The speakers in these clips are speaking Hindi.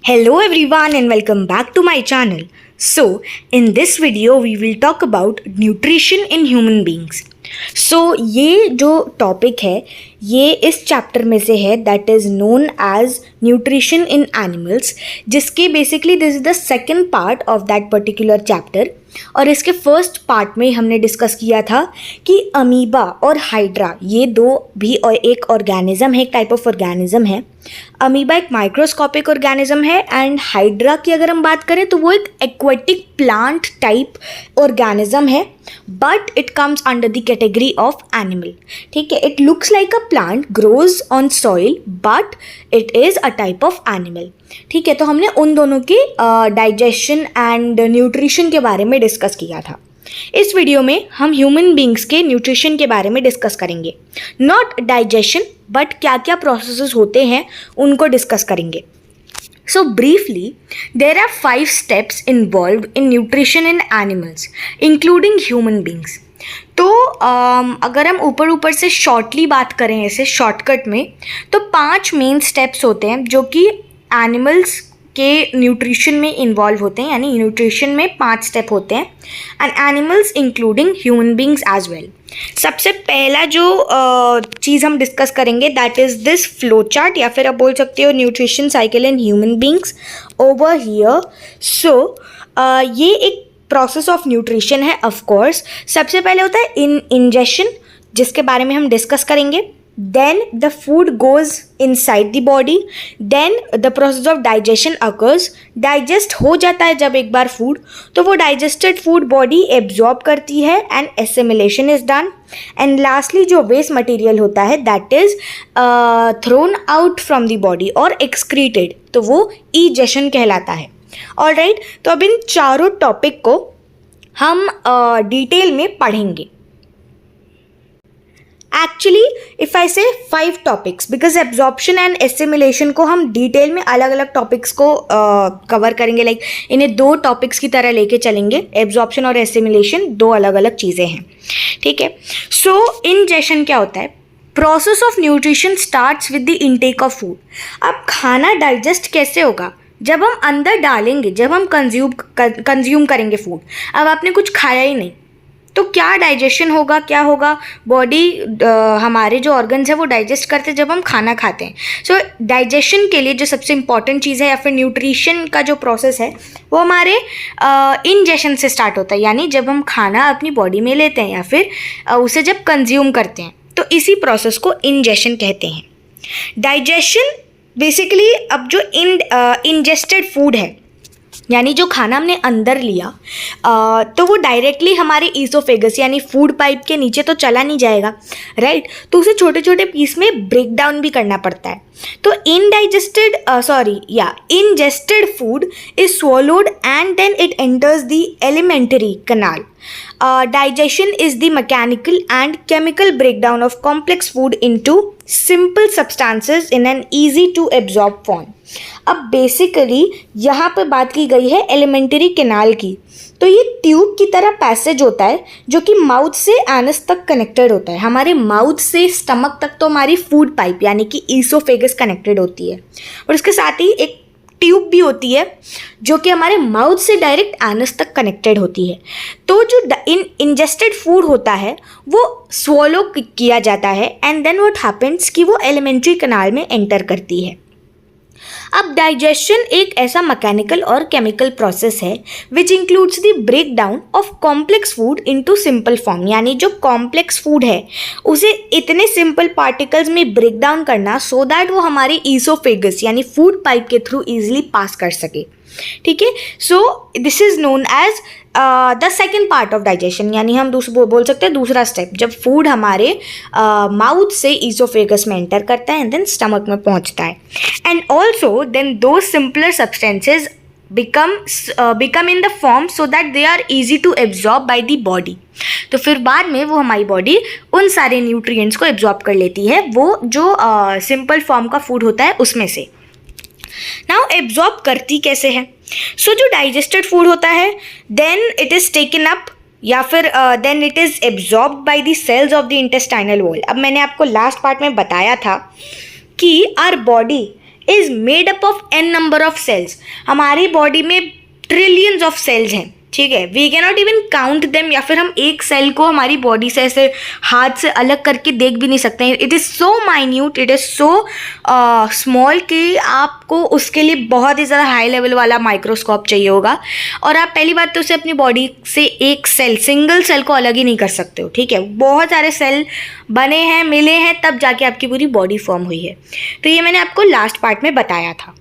Hello everyone and welcome back to my channel. So, in this video we will talk about nutrition in human beings. So, ये जो टॉपिक है ये इस चैप्टर में से है that is known as nutrition in animals, जिसके basically this is the second part of that particular chapter. और इसके फर्स्ट पार्ट में हमने डिस्कस किया था कि अमीबा और हाइड्रा ये दो भी और एक ऑर्गेनिज्म है, एक टाइप ऑफ ऑर्गेनिज्म है. अमीबा एक माइक्रोस्कोपिक ऑर्गेनिज्म है एंड हाइड्रा की अगर हम बात करें तो वो एक एक्वेटिक प्लांट टाइप ऑर्गेनिज्म है, but it comes under the category of animal. ठीक है, it looks like a plant, grows on soil, but it is a type of animal. ठीक है, तो हमने उन दोनों के डाइजेशन एंड न्यूट्रिशन के बारे में डिस्कस किया था. इस वीडियो में हम ह्यूमन बींग्स के न्यूट्रिशन के बारे में डिस्कस करेंगे. नॉट डाइजेशन बट क्या क्या प्रोसेसेस होते हैं उनको डिस्कस करेंगे. So briefly there are 5 steps involved in nutrition in animals including human beings. तो अगर हम ऊपर से शॉर्टली बात करें ऐसे शॉर्टकट में तो 5 मेन स्टेप्स होते हैं जो कि एनिमल्स के न्यूट्रिशन में इन्वॉल्व होते हैं, यानी न्यूट्रिशन में 5 स्टेप होते हैं and animals including human beings as well. सबसे पहला जो चीज़ हम डिस्कस करेंगे that is this flow chart, या फिर आप बोल सकते हो nutrition cycle in human beings over here. So ये एक प्रोसेस ऑफ न्यूट्रिशन है. ऑफ कोर्स सबसे पहले होता है इंजेशन, जिसके बारे में हम डिस्कस करेंगे. Then the food goes inside the body. Then the process of digestion occurs. Digest हो जाता है जब एक बार food, तो वो digested food body absorb करती है and assimilation is done. And lastly जो waste material होता है that is thrown out from the body और excreted, तो वो egestion कहलाता है. Alright, तो अब इन चारों टॉपिक को हम डिटेल में पढ़ेंगे. एक्चुअली इफ़ आई से 5 topics, because absorption and assimilation को हम डिटेल में अलग अलग टॉपिक्स को कवर करेंगे, लाइक इन्हें 2 टॉपिक्स की तरह लेके चलेंगे. एब्जॉर्प्शन और एसिमिलेशन 2 अलग अलग चीज़ें हैं. ठीक है, सो इंजेशन क्या होता है? Process of nutrition starts with the intake of food. अब खाना डाइजेस्ट कैसे होगा? जब हम अंदर डालेंगे, जब हम कंज्यूम करेंगे फूड. अब आपने कुछ खाया ही नहीं तो क्या डाइजेशन होगा, क्या होगा? बॉडी हमारे जो ऑर्गन्स है वो डाइजेस्ट करते हैं जब हम खाना खाते हैं. सो डाइजेशन के लिए जो सबसे इम्पॉर्टेंट चीज़ है या फिर न्यूट्रिशन का जो प्रोसेस है वो हमारे इंजेशन से स्टार्ट होता है, यानी जब हम खाना अपनी बॉडी में लेते हैं या फिर उसे जब कंज्यूम करते हैं, तो इसी प्रोसेस को इंजेशन कहते हैं. डाइजेशन बेसिकली अब जो इंजेस्टेड फूड है, यानी जो खाना हमने अंदर लिया तो वो डायरेक्टली हमारे ईसोफेगस यानी फूड पाइप के नीचे तो चला नहीं जाएगा, राइट? तो उसे छोटे छोटे पीस में ब्रेक डाउन भी करना पड़ता है. तो ingested food is swallowed and then it enters the alimentary canal. Digestion is the mechanical and chemical breakdown of complex food into simple substances in an easy to absorb form. अब बेसिकली यहाँ पर बात की गई है एलिमेंट्री कैनाल की. तो ये ट्यूब की तरह पैसेज होता है जो कि माउथ से एनस तक कनेक्टेड होता है. हमारे माउथ से स्टमक तक तो हमारी फूड पाइप यानी कि ईसोफेगस कनेक्टेड होती है, और उसके साथ ही एक ट्यूब भी होती है जो कि हमारे माउथ से डायरेक्ट एनस तक कनेक्टेड होती है. तो जो इंजेस्टेड फूड होता है वो स्वॉलो किया जाता है एंड देन व्हाट हैपेंस कि वो एलिमेंट्री कैनाल में एंटर करती है. अब डाइजेशन एक ऐसा मैकेनिकल और केमिकल प्रोसेस है which includes the break down of complex food into simple form, यानी जो कॉम्प्लेक्स फूड है उसे इतने सिंपल पार्टिकल्स में ब्रेक डाउन करना सो दैट वो हमारे ईसोफेगस यानी फूड पाइप के थ्रू इजीली पास कर सके. ठीक है, so this is known as the second part of digestion, यानी हम बोल सकते हैं दूसरा स्टेप, जब फूड हमारे माउथ से ईसोफेगस में एंटर करता है एंड देन स्टमक में पहुंचता है. एंड ऑल्सो देन दो simpler substances become in the form so that they are easy to absorb by the body. तो फिर बाद में वो हमारी बॉडी उन सारे न्यूट्रिएंट्स को एब्जॉर्ब कर लेती है वो जो सिंपल फॉर्म का फूड होता है उसमें से. नाउ एब्जॉर्ब करती कैसे है? सो जो डाइजेस्टेड फूड होता है then it is taken up या फिर then it is absorb by the cells of the intestinal wall. अब मैंने आपको लास्ट पार्ट में बताया था कि our body is made up of n number of cells. हमारी बॉडी में ट्रिलियंस ऑफ सेल्स हैं, ठीक है, we can not even count them, या फिर हम एक सेल को हमारी बॉडी से ऐसे हाथ से अलग करके देख भी नहीं सकते हैं। It is so minute, it is so small कि आपको उसके लिए बहुत ही ज़्यादा हाई लेवल वाला माइक्रोस्कोप चाहिए होगा, और आप पहली बात तो उसे अपनी बॉडी से एक सेल, सिंगल सेल को अलग ही नहीं कर सकते हो, ठीक है। बहुत सारे सेल बने हैं, मिले हैं, तब जाके आपकी पूरी बॉडी फॉर्म हुई है। तो ये मैंने आपको लास्ट पार्ट में बताया था।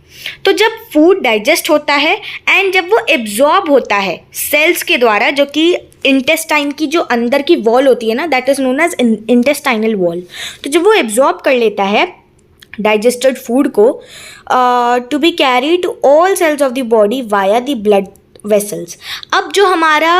तो जब फूड डाइजेस्ट होता है एंड जब वो एब्जॉर्ब होता है सेल्स के द्वारा, जो कि इंटेस्टाइन की जो अंदर की वॉल होती है ना, that is known as intestinal wall. तो जब वो एब्जॉर्ब कर लेता है डाइजेस्टेड फूड को, to be carry to all cells of the body via the blood vessels. अब जो हमारा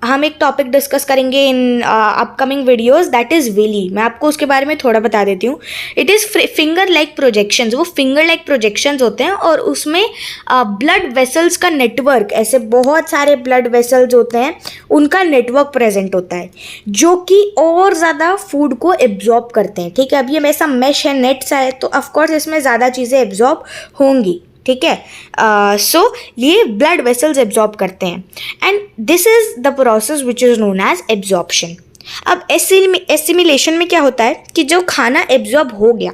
हम एक टॉपिक डिस्कस करेंगे in upcoming videos, that is villi. मैं आपको उसके बारे में थोड़ा बता देती हूँ। It is finger like projections, वो फिंगर लाइक प्रोजेक्शंस होते हैं, और उसमें ब्लड वेसल्स का नेटवर्क, ऐसे बहुत सारे ब्लड वेसल्स होते हैं, उनका नेटवर्क प्रेजेंट होता है, जो कि और ज़्यादा फूड को एब्जॉर्ब करते हैं, ठीक है। अब ये ऐसा मैश है, नेट सा है, तो ऑफकोर्स इसमें ज़्यादा चीज़ें एब्जॉर्ब होंगी, ठीक है। सो ये ब्लड वेसल्स एब्जॉर्ब करते हैं, and this is the process which is known as absorption. अब एसिमिलेशन में क्या होता है कि जो खाना एब्जॉर्ब हो गया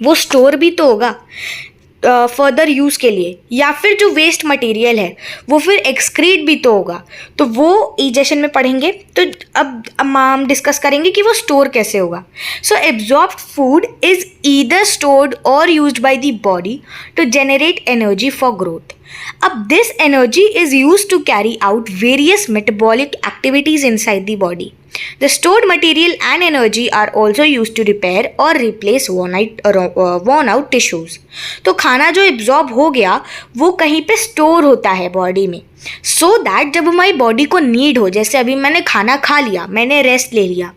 वो स्टोर भी तो होगा फर्दर यूज़ के लिए, या फिर जो वेस्ट मटेरियल है वो फिर एक्सक्रीट भी तो होगा, तो वो इजेशन में पढ़ेंगे। तो अब हम डिस्कस करेंगे कि वो स्टोर कैसे होगा। So absorbed food is either stored और used by the body to generate energy for growth. अब this energy is used to carry out various metabolic activities inside the body. The stored material and energy are also used to repair or replace worn out tissues. तो खाना जो एब्जॉर्ब हो गया वो कहीं पे स्टोर होता है बॉडी में, सो दैट जब हमारी बॉडी को नीड हो, जैसे अभी मैंने खाना खा लिया, मैंने रेस्ट ले लिया,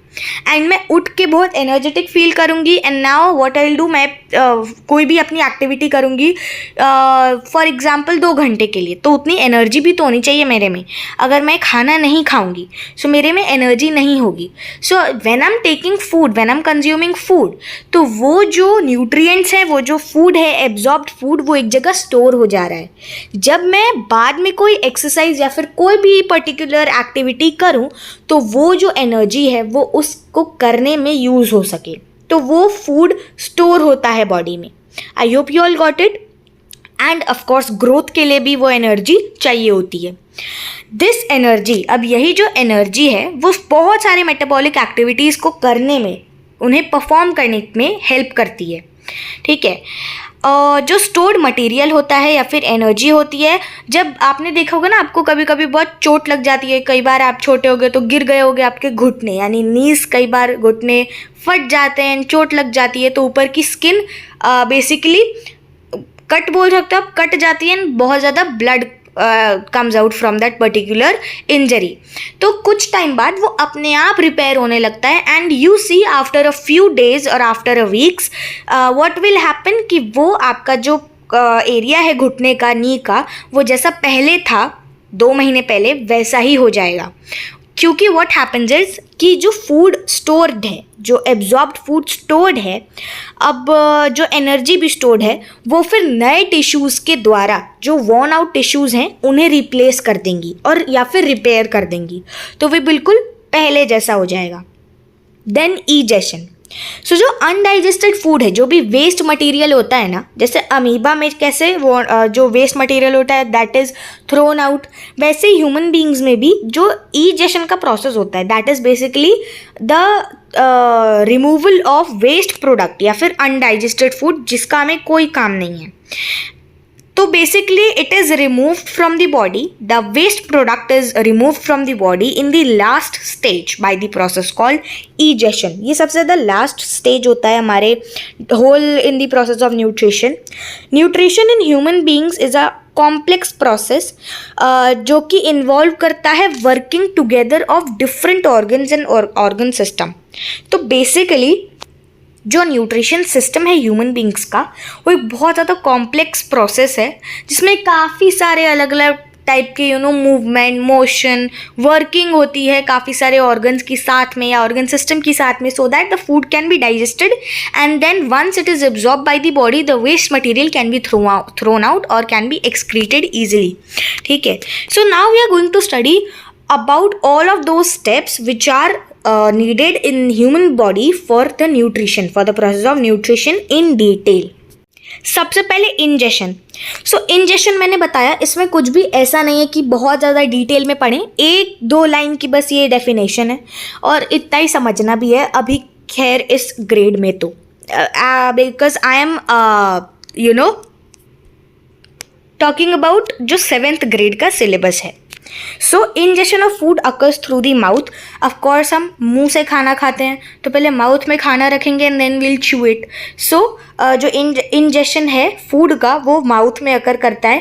एंड मैं उठ के बहुत एनर्जेटिक फील करूँगी, and now what I will do, मैं कोई भी अपनी एक्टिविटी करूँगी फॉर एग्जांपल 2 घंटे के लिए, तो उतनी एनर्जी भी तो होनी चाहिए मेरे में। अगर मैं खाना नहीं खाऊंगी सो मेरे में एनर्जी नहीं होगी। So when I am taking food, when I am consuming food, तो वो जो न्यूट्रिएंट्स हैं, वो जो फूड है एब्जॉर्ब्ड फूड, वो एक जगह स्टोर हो जा रहा है। जब मैं बाद में कोई एक्सरसाइज या फिर कोई भी पर्टिकुलर एक्टिविटी करूं, तो वो जो एनर्जी है वो उसको करने में यूज़ हो सके, तो वो फूड स्टोर होता है बॉडी में। I hope you all got it. And of course growth के लिए भी वो एनर्जी चाहिए होती है। दिस एनर्जी, अब यही जो एनर्जी है वो बहुत सारे मेटाबॉलिक एक्टिविटीज़ को करने में, उन्हें परफॉर्म करने में हेल्प करती है, ठीक है। जो स्टोर्ड मटेरियल होता है या फिर एनर्जी होती है, जब आपने देखा होगा ना, आपको कभी कभी बहुत चोट लग जाती है, कई बार आप छोटे हो गए तो गिर गए होगे, आपके घुटने यानी नीज, कई बार घुटने फट जाते हैं, चोट लग जाती है, तो ऊपर की स्किन बेसिकली कट बोल सकते हो आप, कट जाती है, बहुत ज़्यादा blood comes out from that particular injury. तो कुछ टाइम बाद वो अपने आप रिपेयर होने लगता है, and you see after a few days और after a weeks what will happen कि वो आपका जो एरिया है घुटने का, नी का, वो जैसा पहले था 2 महीने पहले वैसा ही हो जाएगा। क्योंकि व्हाट हैपन्स इज कि जो फूड स्टोर्ड है, जो एब्जॉर्ब्ड फूड स्टोर्ड है, अब जो एनर्जी भी स्टोर्ड है, वो फिर नए टिश्यूज़ के द्वारा, जो वॉर्न आउट टिश्यूज़ हैं, उन्हें रिप्लेस कर देंगी और या फिर रिपेयर कर देंगी, तो वे बिल्कुल पहले जैसा हो जाएगा। देन ईजेशन। सो जो अनडाइजेस्टेड फूड है, जो भी वेस्ट मटेरियल होता है ना, जैसे अमीबा में कैसे वो जो वेस्ट मटेरियल होता है दैट इज़ थ्रोन आउट, वैसे ह्यूमन बींग्स में भी जो ईजेशन का प्रोसेस होता है that is basically the removal of waste product या फिर अनडाइजेस्टेड फूड जिसका हमें कोई काम नहीं है। तो basically it is removed from the body, the waste product is removed from the body in the last stage by the process called egestion. ये सबसे ज़्यादा लास्ट स्टेज होता है हमारे whole in the process of nutrition. Nutrition in human beings is a complex process जो कि इन्वॉल्व करता है working together of different organs and organ system. तो बेसिकली जो न्यूट्रिशन सिस्टम है ह्यूमन बींग्स का, वो एक बहुत ज़्यादा कॉम्प्लेक्स प्रोसेस है जिसमें काफ़ी सारे अलग अलग टाइप के मूवमेंट, मोशन, वर्किंग होती है काफ़ी सारे ऑर्गन्स की साथ में या ऑर्गन सिस्टम की साथ में, so that the food can be digested and then once it is absorb by the body the waste material can be thrown out और कैन बी एक्सक्रीटेड ईजिली. ठीक है, so now we are going to study about all of those steps which are needed in human body for the nutrition, for the process of nutrition in detail. सबसे पहले इंजेशन. सो इंजेशन मैंने बताया इसमें कुछ भी ऐसा नहीं है कि बहुत ज़्यादा डिटेल में पढ़ें, 1-2 लाइन की बस ये डेफिनेशन है और इतना ही समझना भी है अभी खैर इस ग्रेड में. तो because I am talking about जो 7th ग्रेड का सिलेबस है. So ingestion of food occurs through the mouth. Of course हम मुंह से खाना खाते हैं तो पहले माउथ में खाना रखेंगे and then will chew it. So जो इंजेशन है फूड का वो माउथ में अकर करता है.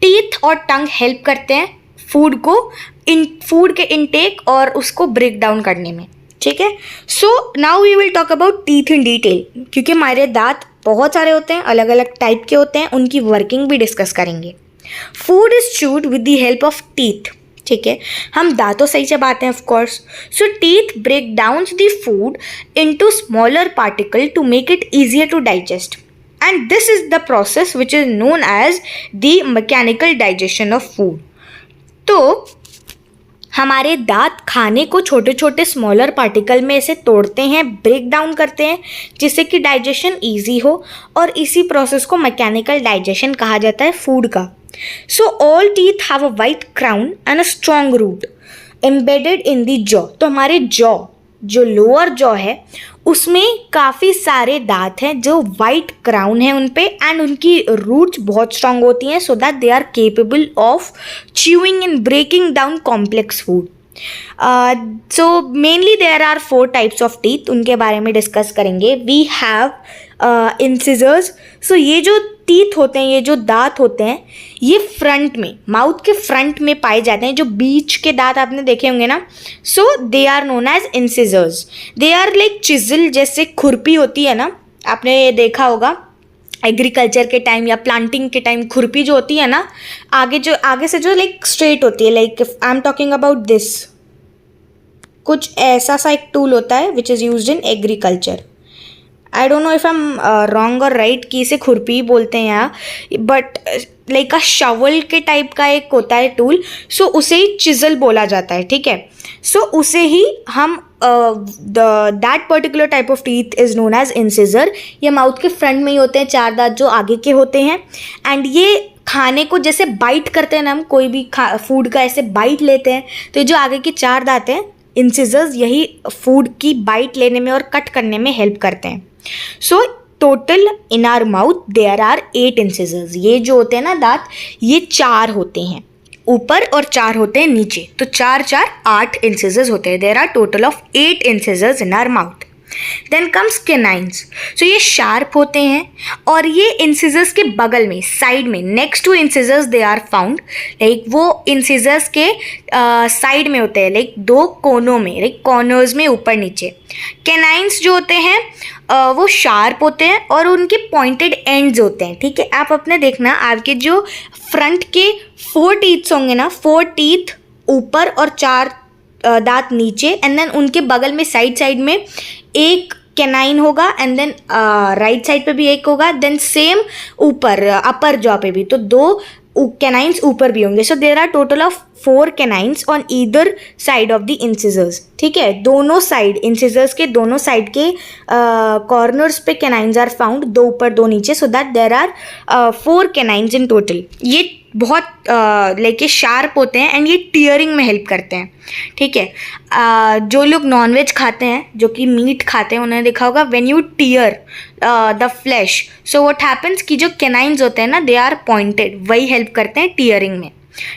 टीथ और टंग हेल्प करते हैं फूड के इनटेक और उसको ब्रेक डाउन करने में. ठीक है, so now we will talk about teeth in detail, क्योंकि हमारे दांत बहुत सारे होते हैं, अलग अलग टाइप के होते हैं, उनकी वर्किंग भी डिस्कस करेंगे. Food is chewed with the help of teeth. ठीक है, हम दांतों से ही चबाते हैं of course. So teeth break down the food into smaller particle to make it easier to digest and this is the process which is known as the mechanical digestion of food. तो हमारे दांत खाने को छोटे छोटे स्मॉलर पार्टिकल में ऐसे तोड़ते हैं, ब्रेक डाउन करते हैं जिससे कि डाइजेशन ईजी हो और इसी प्रोसेस को मैकेनिकल डाइजेशन कहा जाता है फूड का. So all teeth have a white crown and a strong root embedded in the jaw. तो हमारे jaw, जो लोअर जॉ है उसमें काफ़ी सारे दांत हैं जो वाइट क्राउन है उन पे एंड उनकी रूट्स बहुत स्ट्रांग होती हैं so that they are capable of chewing and breaking down complex food. So mainly there are 4 types of teeth, उनके बारे में डिस्कस करेंगे. We have incisors. सो ये जो टीथ होते हैं, ये जो दांत होते हैं, ये फ्रंट में, माउथ के फ्रंट में पाए जाते हैं. जो बीच के दांत आपने देखे होंगे ना, so they are known as incisors. They are like chisel, जैसे खुरपी होती है ना, आपने देखा होगा एग्रीकल्चर के टाइम या प्लांटिंग के टाइम खुरपी जो होती है ना, आगे से जो लाइक स्ट्रेट होती है, like I am talking about this. कुछ ऐसा सा एक टूल होता है which is used in agriculture. I don't know if I am wrong और राइट कि इसे खुरपी बोलते हैं यहाँ, बट लाइक अ शवल के टाइप का एक होता है टूल. सो उसे ही चिजल बोला जाता है. ठीक है, सो उसे ही हम that particular type of teeth is known as incisor. ये माउथ के फ्रंट में ही होते हैं, 4 दांत जो आगे के होते हैं एंड ये खाने को जैसे बाइट करते हैं ना, हम कोई भी फूड का ऐसे बाइट लेते हैं तो ये जो आगे के 4 दांत हैं इंसिजर्स, यही फूड की बाइट लेने में और कट करने में हेल्प करते हैं. So total in our mouth there are 8 incisors. ये जो होते हैं ना दांत, ये 4 होते हैं ऊपर और 4 होते हैं नीचे, तो 4 8 इंसिजर्स होते हैं. There are total of 8 incisors in our mouth. Then comes canines. So ये शार्प होते हैं और ये इंसिजर्स के बगल में, साइड में, next to incisors they are found. Like वो इंसिजर्स के साइड में होते हैं, लाइक 2 कोनों में, लाइक कॉर्नर्स में, ऊपर नीचे. कैनाइन्स जो होते हैं वो शार्प होते हैं और उनके पॉइंटेड एंड्स होते हैं. ठीक है, आप अपने देखना, आपके जो फ्रंट के 4 टीथ्स होंगे ना, 4 टीथ ऊपर और 4 दांत नीचे, एंड देन उनके बगल में साइड में एक कैनाइन होगा एंड देन राइट साइड पे भी एक होगा, देन सेम ऊपर अपर जॉ पे भी, तो 2 कैनाइन्स ऊपर भी होंगे. So there are total of 4 canines on either side of the incisors. ठीक है, दोनों साइड, इंसिजर्स के दोनों साइड के कॉर्नर्स पे कैनाइन्स आर फाउंड, 2 ऊपर 2 नीचे, so that there are 4 canines in total. ये बहुत लेके शार्प होते हैं एंड ये टीयरिंग में हेल्प करते हैं. ठीक है, जो लोग नॉनवेज खाते हैं, जो कि मीट खाते हैं, उन्होंने देखा होगा when you tier the flash, so what happens कि जो कैनाइन्स होते हैं ना, दे आर पॉइंटेड, वही हेल्प करते हैं टीयरिंग में.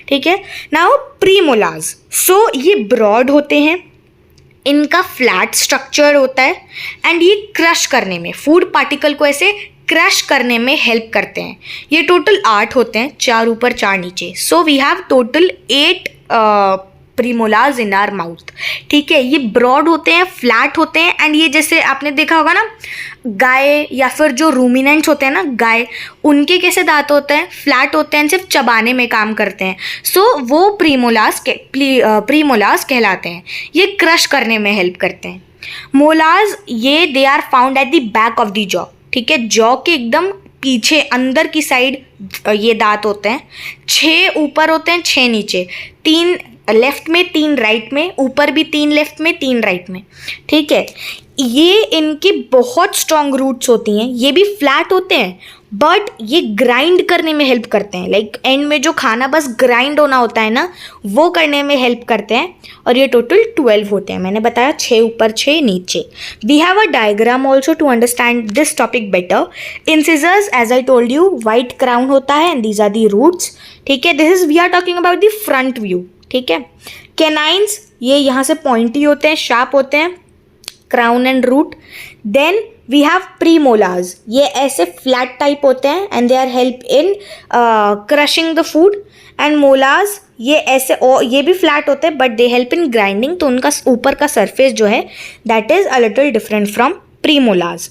ठीक है, नाउ प्रीमोलार्स. सो ये ब्रॉड होते हैं, इनका फ्लैट स्ट्रक्चर होता है एंड ये क्रश करने में, फूड पार्टिकल को ऐसे क्रश करने में हेल्प करते हैं. ये टोटल 8 होते हैं, 4 ऊपर 4 नीचे. So we have total 8 premolars in our mouth. ठीक है, ये ब्रॉड होते हैं, फ्लैट होते हैं, एंड ये जैसे आपने देखा होगा ना गाय या फिर जो रूमिनेंट्स होते हैं ना गाय, उनके कैसे दांत होते हैं, फ्लैट होते हैं, सिर्फ चबाने में काम करते हैं। सो वो प्रीमोलार्स कहलाते हैं। ये क्रश करने में हेल्प करते हैं। मोलार्स ये they are found at the back of the jaw. ठीक है, जॉ के एकदम पीछे अंदर की साइड ये दांत होते हैं। 6 ऊपर होते हैं, 6 नीचे, 3 लेफ्ट में, 3 राइट में, ऊपर भी 3 लेफ्ट में, 3 राइट में। ठीक है, ये इनकी बहुत स्ट्रॉन्ग रूट्स होती हैं। ये भी फ्लैट होते हैं बट ये ग्राइंड करने में हेल्प करते हैं। लाइक एंड में जो खाना बस ग्राइंड होना होता है ना, वो करने में हेल्प करते हैं। और ये टोटल 12 होते हैं। मैंने बताया 6 ऊपर 6 नीचे। We have a diagram also to understand this topic better. Incisors as I told you white crown होता है and these are the roots. ठीक है, this is we are talking about the front view. ठीक है, कैनाइन्स ये यहाँ से पॉइंटी होते हैं, शार्प होते हैं, crown and root. Then we have premolars, ये ऐसे फ्लैट टाइप होते हैं and they are help in crushing the food. And molars ये ऐसे, और ये भी फ्लैट होते हैं but they help in grinding. तो उनका ऊपर का सरफेस जो है that is a little different from premolars.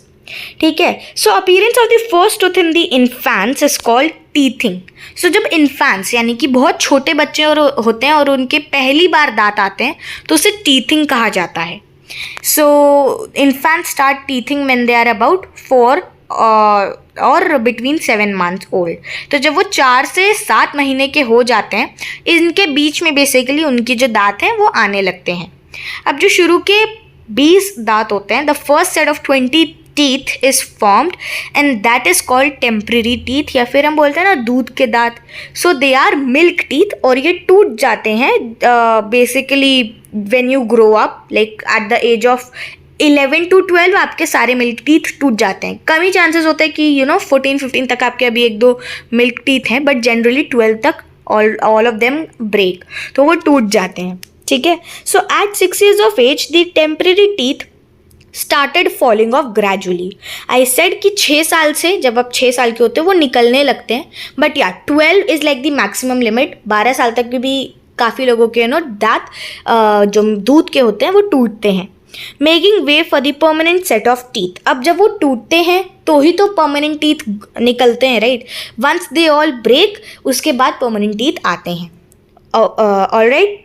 ठीक है, so appearance of the first tooth in the infants is called teething. सो जब इन्फेंट्स यानी कि बहुत छोटे बच्चे और होते हैं और उनके पहली बार दांत आते हैं तो उसे टीथिंग कहा जाता है। So infants start teething when they are about 4 और between 7 months old। तो जब वो 4 से 7 महीने के हो जाते हैं, इनके बीच में बेसिकली उनकी जो दांत हैं वो आने लगते हैं। अब जो शुरू के 20 दांत होते हैं, the first set of 20 teeth is formed and that is called temporary teeth, या फिर हम बोलते हैं ना दूध के दांत। so they are milk teeth और ये टूट जाते हैं basically when you grow up, like at the age of 11 to 12 आपके सारे मिल्क टीथ टूट जाते हैं। कम ही चांसेस होते हैं कि 14-15 तक आपके अभी 1-2 मिल्क टीथ हैं, बट जनरली 12 तक all of them break, तो वो टूट जाते हैं। ठीक है, so at 6 years of age the temporary teeth started falling off gradually। I said कि 6 साल से, जब आप 6 साल के होते हैं वो निकलने लगते हैं, बट या 12 is like the maximum limit. 12 साल तक भी काफ़ी लोगों के दांत जो दूध के होते हैं वो टूटते हैं। Making way for the permanent set of teeth. अब जब वो टूटते हैं तो ही तो परमानेंट टीथ निकलते हैं, right. Once they all break, उसके बाद परमानेंट टीथ आते हैं। Alright,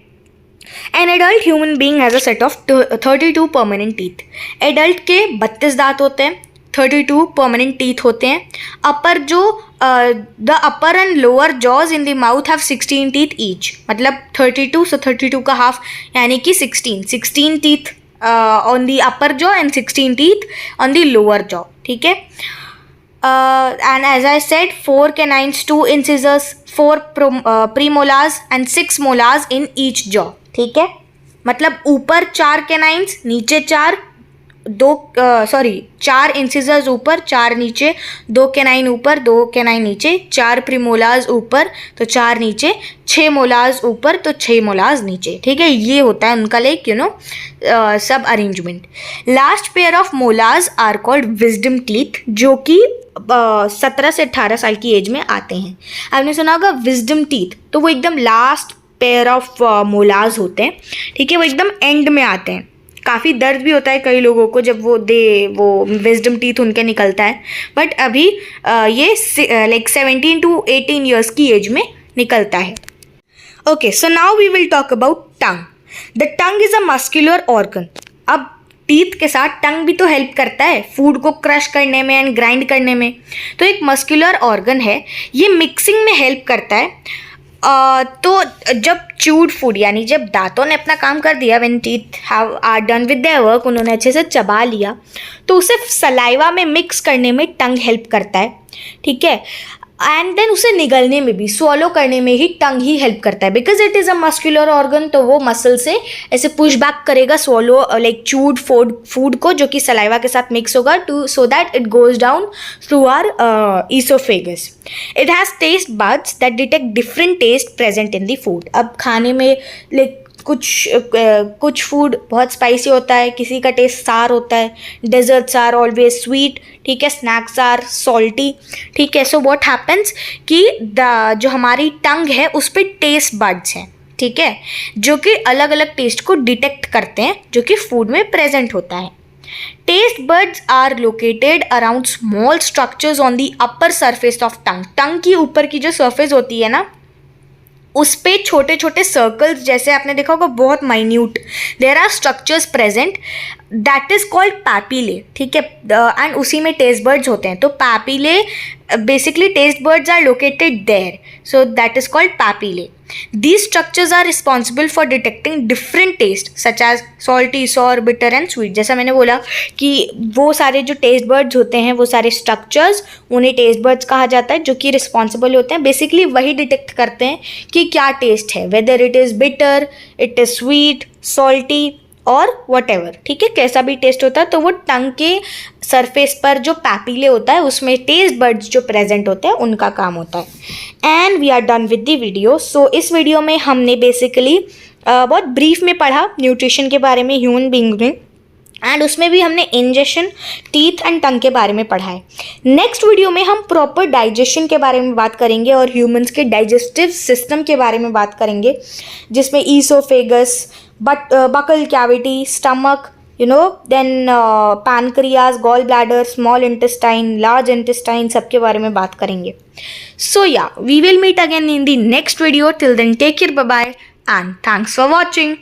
an adult human being has a set of 32 permanent teeth. Adult के 32 दांत होते हैं, 32 परमानेंट टीथ होते हैं। अपर जो the upper and lower jaws in the mouth have 16 teeth each, मतलब 32, सो 32 का हाफ यानी कि 16 teeth on the upper jaw and 16 teeth on the lower jaw. ठीक है, and as I said 4 canines, 2 incisors, 4 premolars and 6 molars in each jaw। ठीक है, मतलब ऊपर 4 canines, नीचे 4 इंसिजर्स ऊपर, 4 नीचे, 2 कैनाइन ऊपर, 2 कैनाइन नीचे, 4 प्रीमोलार्स ऊपर तो 4 नीचे, 6 मोलार्स ऊपर तो 6 मोलार्स नीचे। ठीक है, ये होता है उनका लाइक सब arrangement. Last pair of molars are called wisdom teeth, जो कि 17 से 18 साल की एज में आते हैं। आपने सुना होगा विजडम टीथ, तो वो एकदम लास्ट पेयर ऑफ मोलार्स होते हैं। ठीक है, वो एकदम एंड में आते हैं। काफ़ी दर्द भी होता है कई लोगों को जब वो विजडम टीथ उनके निकलता है, बट अभी ये लाइक 17 to 18 ईयर्स की एज में निकलता है। Okay, so now we will talk about tongue. The tongue is a muscular organ. अब टीथ के साथ टंग भी तो हेल्प करता है फूड को क्रश करने में एंड ग्राइंड करने में, तो एक मस्कुलर ऑर्गन है, ये मिक्सिंग में हेल्प करता है। तो जब च्यूड फूड यानी जब दांतों ने अपना काम कर दिया, when teeth have are done with their work, उन्होंने अच्छे से चबा लिया, तो उसे सलाइवा में मिक्स करने में टंग हेल्प करता है। ठीक है, एंड देन उसे निगलने में भी, स्वॉलो करने में ही टंग ही हेल्प करता है, because it is a muscular organ. तो वो मसल से ऐसे पुश बैक करेगा स्वॉलो लाइक च्यूड फूड को, जो कि सलाइवा के साथ मिक्स होगा, to so that it goes down through our oesophagus. It has taste buds that detect different taste present in the food. अब खाने में लाइक कुछ फूड बहुत स्पाइसी होता है, किसी का टेस्ट सार होता है, डेजर्ट्स आर ऑलवेज स्वीट। ठीक है, स्नैक्स आर सॉल्टी। ठीक है, सो व्हाट हैपन्स कि जो हमारी टंग है उस पर टेस्ट बड्स हैं। ठीक है, जो कि अलग अलग टेस्ट को डिटेक्ट करते हैं जो कि फूड में प्रेजेंट होता है। Taste buds are located around small structures on the upper surface of tongue. Tongue की ऊपर की जो सरफेस होती है ना, उस पे छोटे छोटे सर्कल्स जैसे आपने देखा होगा, बहुत minute, there are structures present, that is called papillae, ठीक है, एंड उसी में टेस्ट बर्ड्स होते हैं। तो papillae basically taste buds are located there, so that is called papillae. These structures are responsible for detecting different taste such as salty, sour, bitter and sweet। जैसा मैंने बोला कि वो सारे जो टेस्ट बर्ड्स होते हैं, वो सारे स्ट्रक्चर्स, उन्हें टेस्ट बर्ड्स कहा जाता है, जो कि रिस्पॉन्सिबल होते हैं, बेसिकली वही डिटेक्ट करते हैं कि क्या टेस्ट है, whether it is bitter, it is sweet, salty और वटेवर, ठीक है, कैसा भी टेस्ट होता है। तो वो टंग के सरफेस पर जो पैपिले होता है उसमें टेस्ट बर्ड्स जो प्रेजेंट होते हैं उनका काम होता है। And we are done with the video. सो इस वीडियो में हमने बेसिकली बहुत ब्रीफ में पढ़ा न्यूट्रिशन के बारे में ह्यूमन बींग में, एंड उसमें भी हमने इंजेशन, टीथ एंड टंग के बारे में पढ़ा है। नेक्स्ट वीडियो में हम प्रॉपर डाइजेशन के बारे में बात करेंगे और ह्यूमंस के डाइजेस्टिव सिस्टम के बारे में बात करेंगे, जिसमें oesophagus, buccal cavity, stomach, then pancreas, gall bladder, small intestine, large intestine, सबके बारे में बात करेंगे। So yeah, we will meet again in the next video. Till then, take care, bye bye, and thanks for watching.